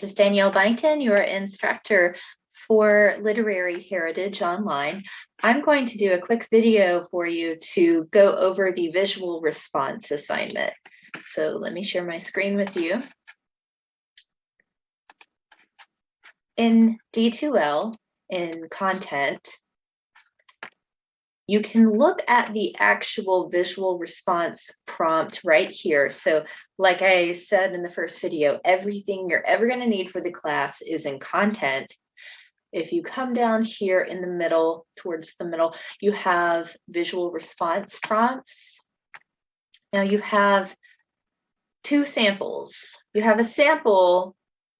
This is Danielle Byington, your instructor for Literary Heritage Online. I'm going to do a quick video for you to go over the visual response assignment. So let me share my screen with you. In D2L, in content, you can look at the actual visual response prompt right here. So like I said in the first video, everything you're ever going to need for the class is in content. If you come down here in the middle, towards the middle, you have visual response prompts. Now you have two samples. You have a sample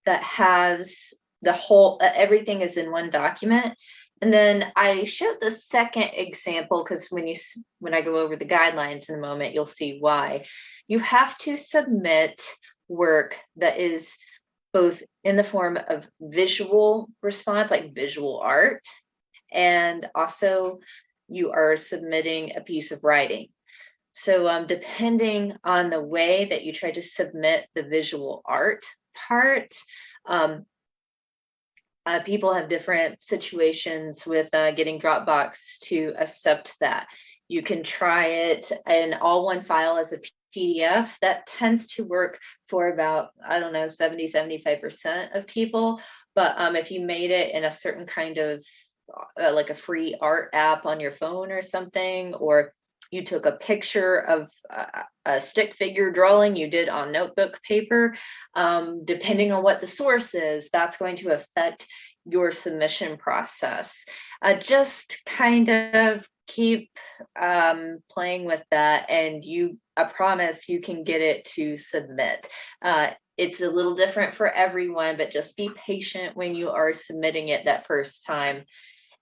that has the whole, everything is in one document. And then I showed the second example because when I go over the guidelines in a moment, you'll see why. You have to submit work that is both in the form of visual response, like visual art, and also you are submitting a piece of writing. So depending on the way that you try to submit the visual art part, people have different situations with getting Dropbox to accept that. You can try it in all one file as a PDF. That tends to work for about, I don't know, 70, 75% of people. But if you made it in a certain kind of like a free art app on your phone or something, or you took a picture of a stick figure drawing you did on notebook paper, depending on what the source is, that's going to affect your submission process. Just kind of keep playing with that, and I promise you can get it to submit. It's a little different for everyone, but just be patient when you are submitting it that first time.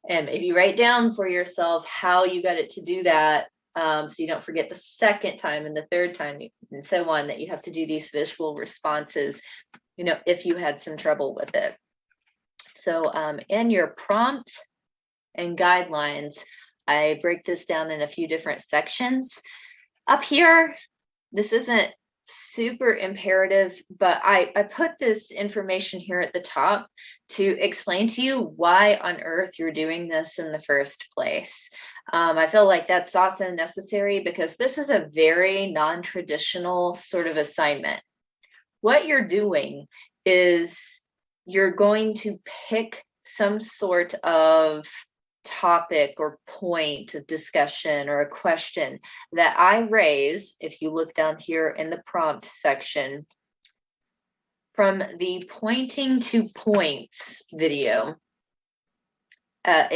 And maybe write down for yourself how you got it to do that, so you don't forget the second time and the third time and so on, that you have to do these visual responses, if you had some trouble with it. So in your prompt and guidelines, I break this down in a few different sections. Up here, this isn't super imperative, but I put this information here at the top to explain to you why on earth you're doing this in the first place. I feel like that's also necessary because this is a very non-traditional sort of assignment. What you're doing is you're going to pick some sort of topic or point of discussion or a question that I raise, if you look down here in the prompt section, from the pointing to points video, rather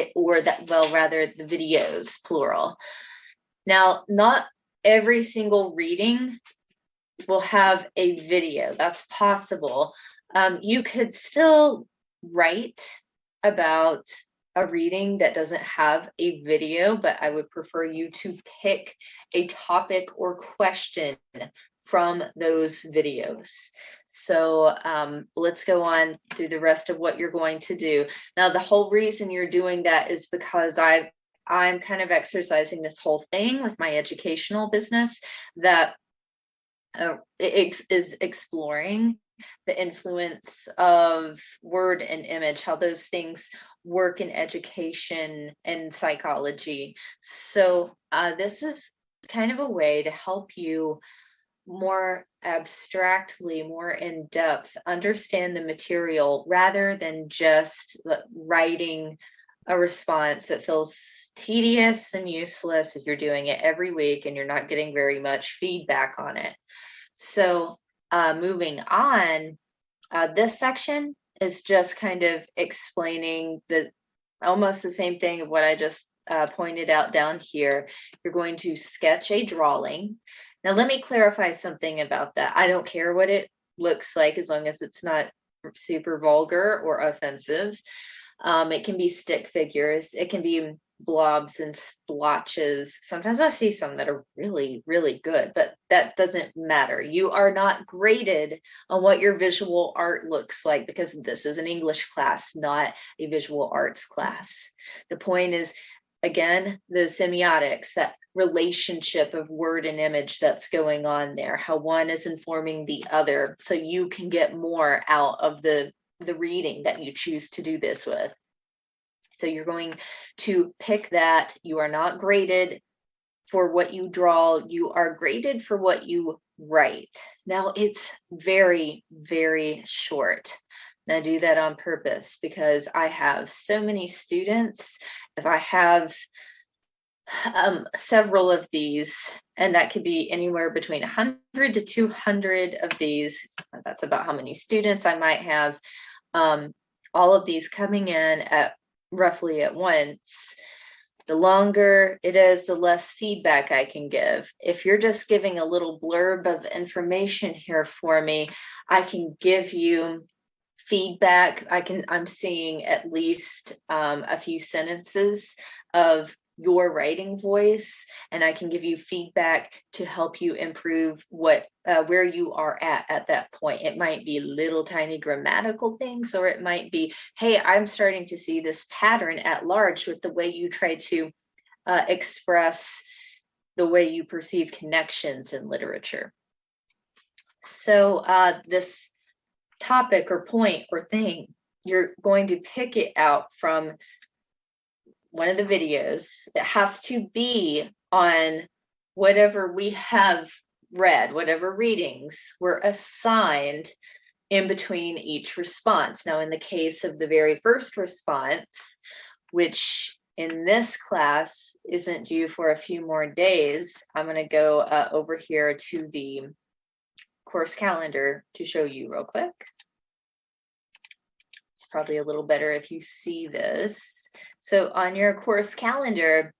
the videos, plural. Now, not every single reading will have a video. That's possible. You could still write about a reading that doesn't have a video, but I would prefer you to pick a topic or question from those videos. So let's go on through the rest of what you're going to do. Now, the whole reason you're doing that is because I'm kind of exercising this whole thing with my educational business that is exploring the influence of word and image, how those things work in education and psychology. So this is kind of a way to help you more abstractly, more in depth, understand the material rather than just writing a response that feels tedious and useless if you're doing it every week and you're not getting very much feedback on it. So moving on, this section is just kind of explaining almost the same thing of what I just pointed out down here. You're going to sketch a drawing. Now, let me clarify something about that. I don't care what it looks like as long as it's not super vulgar or offensive. It can be stick figures. It can be blobs and splotches. Sometimes I see some that are really, really good, but that doesn't matter. You are not graded on what your visual art looks like because this is an English class, not a visual arts class. The point is, again, the semiotics, that relationship of word and image that's going on there, how one is informing the other, so you can get more out of the reading that you choose to do this with. So you're going to pick that. You are not graded for what you draw, you are graded for what you write. Now it's very, very short. And I do that on purpose because I have so many students. If I have several of these, and that could be anywhere between 100 to 200 of these, that's about how many students I might have, all of these coming in at roughly at once. The longer it is, the less feedback I can give. If you're just giving a little blurb of information here for me, I can give you feedback. I'm seeing at least a few sentences of your writing voice, and I can give you feedback to help you improve where you are at that point. It might be little tiny grammatical things, or it might be, hey, I'm starting to see this pattern at large with the way you try to express the way you perceive connections in literature. So this topic or point or thing, you're going to pick it out from one of the videos. It has to be on whatever we have read, whatever readings were assigned in between each response. Now, in the case of the very first response, which in this class isn't due for a few more days, I'm going to go over here to the course calendar to show you real quick. It's probably a little better if you see this. So on your course calendar,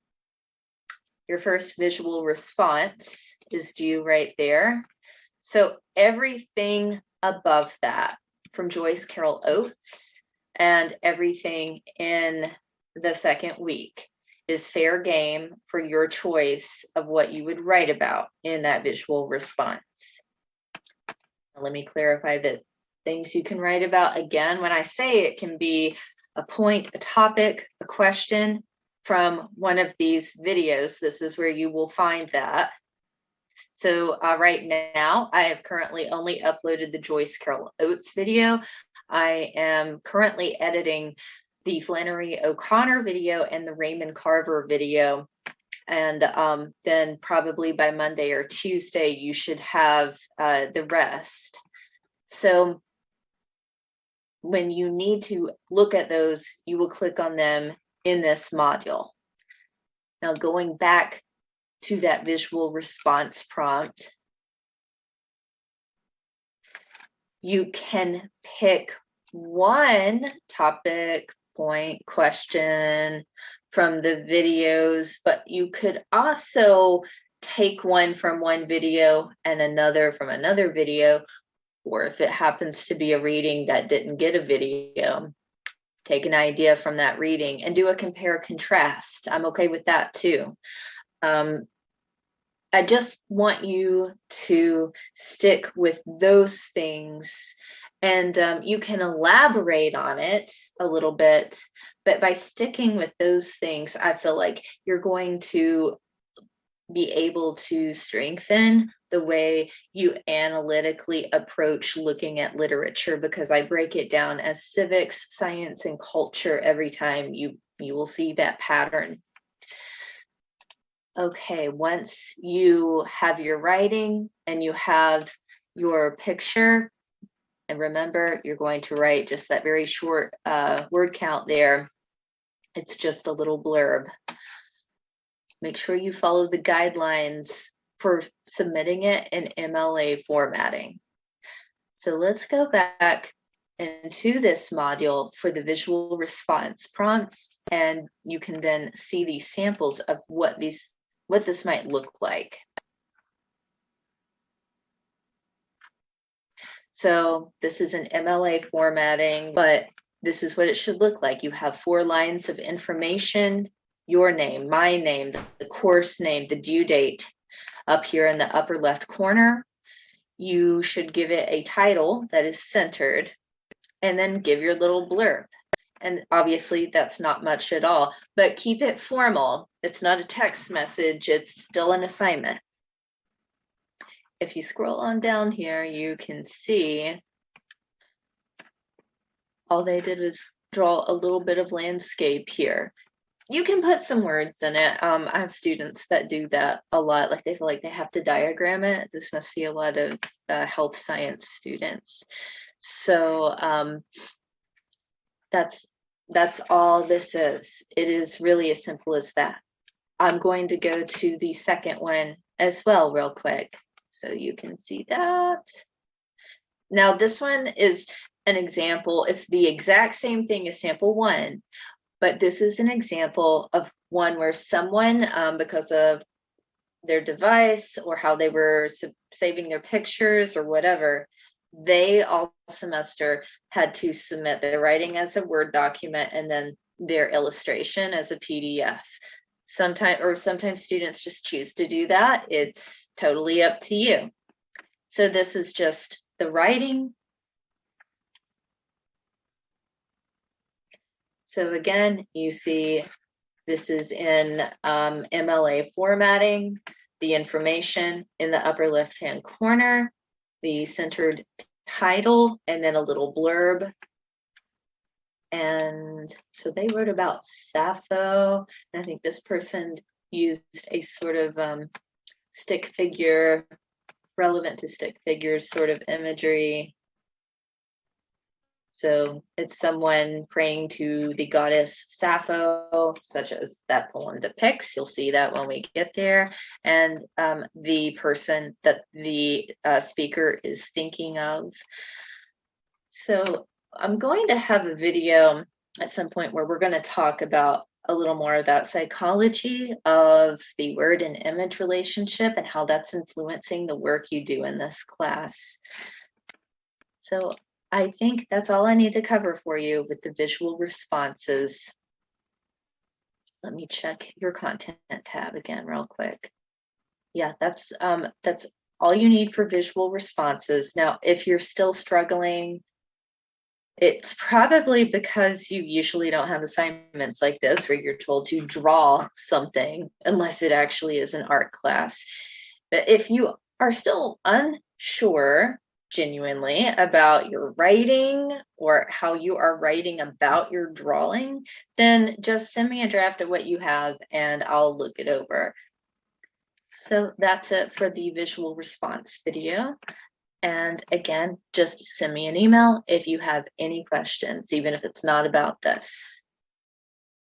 your first visual response is due right there. So everything above that from Joyce Carol Oates and everything in the second week is fair game for your choice of what you would write about in that visual response. Now, let me clarify that things you can write about. Again, when I say it can be a point, a topic, a question from one of these videos, this is where you will find that. So right now, I have currently only uploaded the Joyce Carol Oates video. I am currently editing the Flannery O'Connor video and the Raymond Carver video. And then probably by Monday or Tuesday, you should have the rest. So when you need to look at those, you will click on them in this module. Now, going back to that visual response prompt, you can pick one topic, point, question from the videos, but you could also take one from one video and another from another video, or if it happens to be a reading that didn't get a video, take an idea from that reading and do a compare contrast. I'm okay with that too. I just want you to stick with those things, and you can elaborate on it a little bit, but by sticking with those things, I feel like you're going to be able to strengthen the way you analytically approach looking at literature, because I break it down as civics, science, and culture every time. You will see that pattern. Okay, once you have your writing and you have your picture, and remember, you're going to write just that very short word count there. It's just a little blurb. Make sure you follow the guidelines for submitting it in MLA formatting. So let's go back into this module for the visual response prompts, and you can then see these samples of what this might look like. So this is an MLA formatting, but this is what it should look like. You have 4 lines of information, your name, my name, the course name, the due date. Up here in the upper left corner, you should give it a title that is centered, and then give your little blurb. And obviously that's not much at all, but keep it formal. It's not a text message, it's still an assignment. If you scroll on down here, you can see all they did was draw a little bit of landscape here. You can put some words in it. I have students that do that a lot, like they feel like they have to diagram it. This must be a lot of health science students. So that's all this is. It is really as simple as that. I'm going to go to the second one as well real quick so you can see that. Now this one is an example. It's the exact same thing as sample one, but this is an example of one where someone, because of their device or how they were saving their pictures or whatever, they all semester had to submit their writing as a Word document and then their illustration as a PDF. Sometimes students just choose to do that. It's totally up to you. So this is just the writing. So again, you see this is in MLA formatting, the information in the upper left-hand corner, the centered title, and then a little blurb. And so they wrote about Sappho, and I think this person used a sort of stick figure, relevant to stick figures sort of imagery. So it's someone praying to the goddess Sappho, such as that poem depicts. You'll see that when we get there. And the person that the speaker is thinking of. So I'm going to have a video at some point where we're going to talk about a little more of that psychology of the word and image relationship and how that's influencing the work you do in this class. So I think that's all I need to cover for you with the visual responses. Let me check your content tab again real quick. Yeah, that's all you need for visual responses. Now, if you're still struggling, it's probably because you usually don't have assignments like this where you're told to draw something unless it actually is an art class. But if you are still unsure genuinely about your writing or how you are writing about your drawing, then just send me a draft of what you have and I'll look it over. So that's it for the visual response video. And again, just send me an email if you have any questions, even if it's not about this.